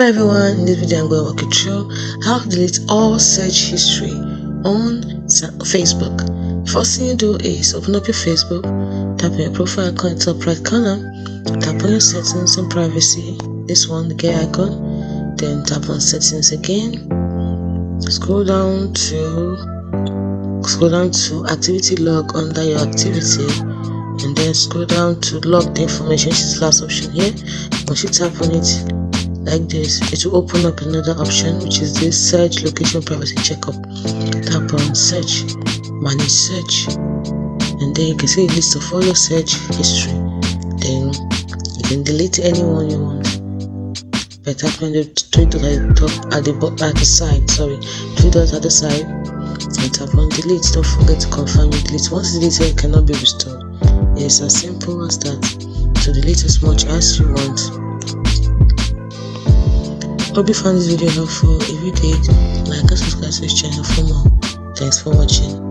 Hello everyone, in this video I'm going to walk you through how to delete all search history on Facebook. First thing you do is open up your Facebook, tap on your profile icon in the top right corner, tap on your settings and privacy, this one, the gear icon, then tap on settings again, scroll down to activity log under your activity, and then scroll down to log the information, which is the last option here. Once you tap on it like this, it will open up another option, which is this search location privacy checkup. Tap on search, manage search, and then you can see a list of all your search history. Then you can delete anyone you want by tapping the three dots at the side, and tap on delete. Don't forget to confirm you delete. Once deleted, it cannot be restored. It's as simple as that. To delete as much as you want. Hope you found this video helpful. If you did, like and subscribe to this channel for more. Thanks for watching.